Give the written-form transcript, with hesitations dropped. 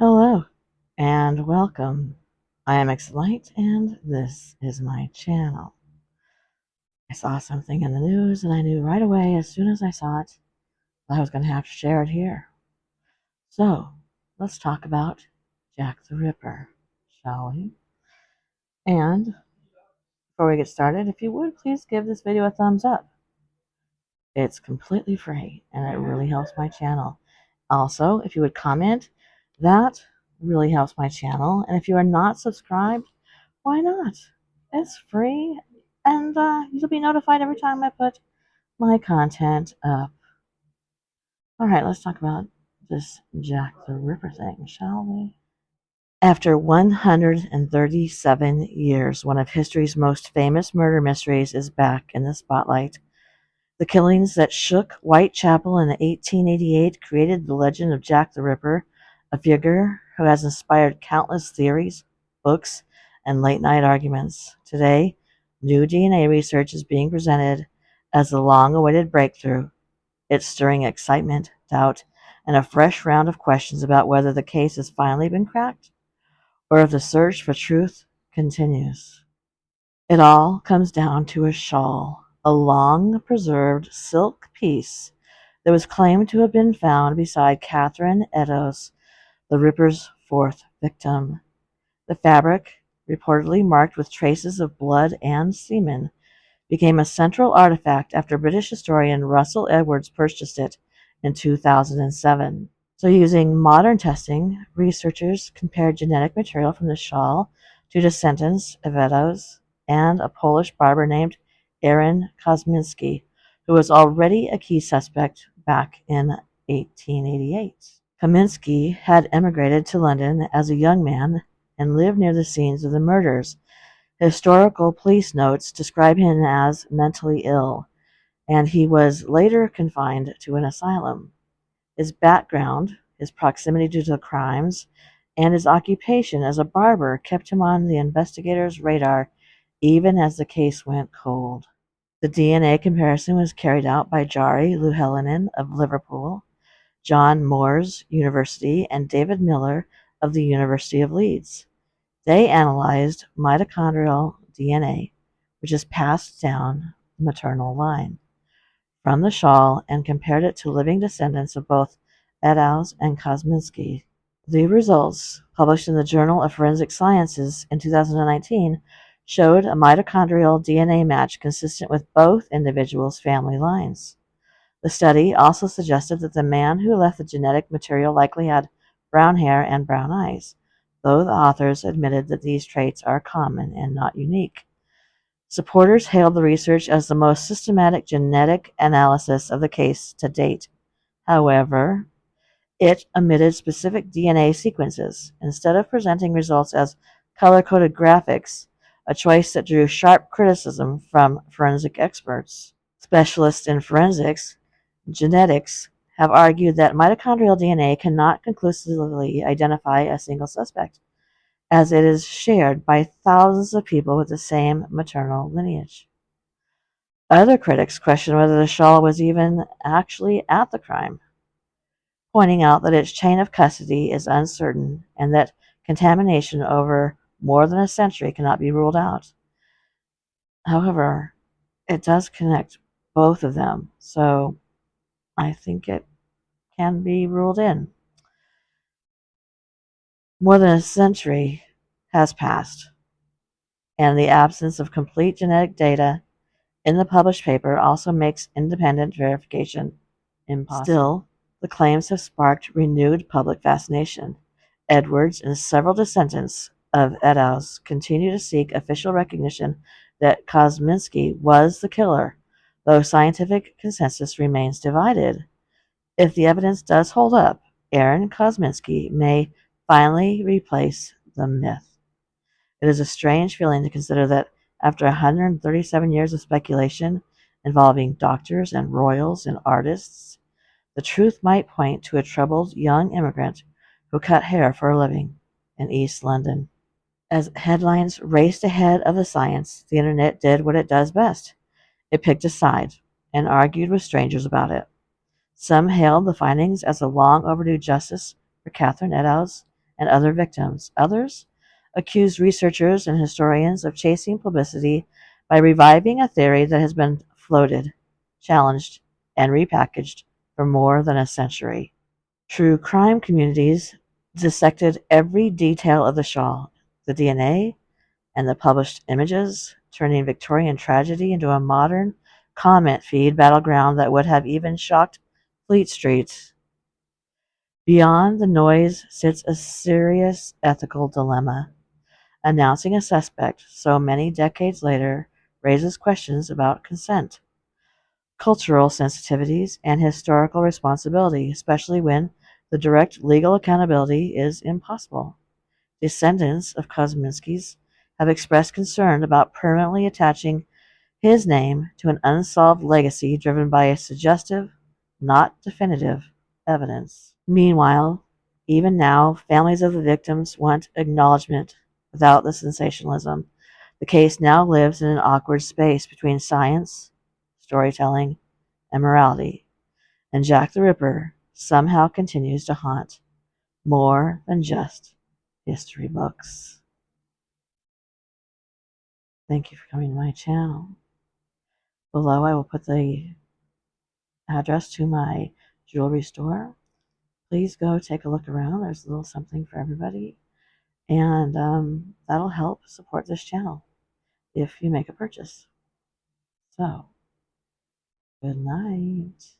Hello and welcome. I am Xlight and this is my channel. I saw something in the news and I knew right away as soon as I saw it that I was going to have to share it here. So let's talk about Jack the Ripper, shall we? And before we get started, if you would please give this video a thumbs up. It's completely free and it really helps my channel. Also, if you would comment, that really helps my channel. And if you are not subscribed, why not? It's free, and you'll be notified every time I put my content up. Alright, let's talk about this Jack the Ripper thing, shall we? After 137 years, one of history's most famous murder mysteries is back in the spotlight. The killings that shook Whitechapel in 1888 created the legend of Jack the Ripper, a figure who has inspired countless theories, books, and late-night arguments. Today, new DNA research is being presented as a long-awaited breakthrough. It's stirring excitement, doubt, and a fresh round of questions about whether the case has finally been cracked or if the search for truth continues. It all comes down to a shawl, a long-preserved silk piece that was claimed to have been found beside Catherine Eddowes, the Ripper's fourth victim. The fabric, reportedly marked with traces of blood and semen, became a central artifact after British historian Russell Edwards purchased it in 2007. So using modern testing, researchers compared genetic material from the shawl to descendants of Eddowes and a Polish barber named Aaron Kosminski, who was already a key suspect back in 1888. Kosminski had emigrated to London as a young man and lived near the scenes of the murders. Historical police notes describe him as mentally ill, and he was later confined to an asylum. His background, his proximity to the crimes, and his occupation as a barber kept him on the investigators' radar even as the case went cold. The DNA comparison was carried out by Jari Luhelinen of Liverpool, John Moores University, and David Miller of the University of Leeds. They analyzed mitochondrial DNA, which is passed down the maternal line, from the shawl and compared it to living descendants of both Eddowes and Kosminski. The results, published in the Journal of Forensic Sciences in 2019, showed a mitochondrial DNA match consistent with both individuals' family lines. The study also suggested that the man who left the genetic material likely had brown hair and brown eyes, though the authors admitted that these traits are common and not unique. Supporters hailed the research as the most systematic genetic analysis of the case to date. However, it omitted specific DNA sequences, instead of presenting results as color-coded graphics, a choice that drew sharp criticism from forensic experts. Specialists in forensics genetics have argued that mitochondrial DNA cannot conclusively identify a single suspect, as it is shared by thousands of people with the same maternal lineage. Other critics question whether the shawl was even actually at the crime, pointing out that its chain of custody is uncertain and that contamination over more than a century cannot be ruled out. However, it does connect both of them, so I think it can be ruled in. More than a century has passed, and the absence of complete genetic data in the published paper also makes independent verification impossible. Still, the claims have sparked renewed public fascination. Edwards and several descendants of Eddowes continue to seek official recognition that Kosminski was the killer, though scientific consensus remains divided. If the evidence does hold up, Aaron Kosminski may finally replace the myth. It is a strange feeling to consider that after 137 years of speculation involving doctors and royals and artists, the truth might point to a troubled young immigrant who cut hair for a living in East London. As headlines raced ahead of the science, the internet did what it does best. It picked a side and argued with strangers about it. Some hailed the findings as a long overdue justice for Catherine Eddowes and other victims. Others accuse researchers and historians of chasing publicity by reviving a theory that has been floated, challenged, and repackaged for more than a century. True crime communities dissected every detail of the shawl, the DNA, and the published images, turning Victorian tragedy into a modern comment feed battleground that would have even shocked Fleet Street. Beyond the noise sits a serious ethical dilemma. Announcing a suspect so many decades later raises questions about consent, cultural sensitivities, and historical responsibility, especially when the direct legal accountability is impossible. Descendants of Kosminski's have expressed concern about permanently attaching his name to an unsolved legacy driven by a suggestive, not definitive, evidence. Meanwhile, even now, families of the victims want acknowledgement without the sensationalism. The case now lives in an awkward space between science, storytelling, and morality, and Jack the Ripper somehow continues to haunt more than just history books. Thank you for coming to my channel. Below, I will put the address to my jewelry store. Please go take a look around. There's a little something for everybody. And that'll help support this channel if you make a purchase. So, good night.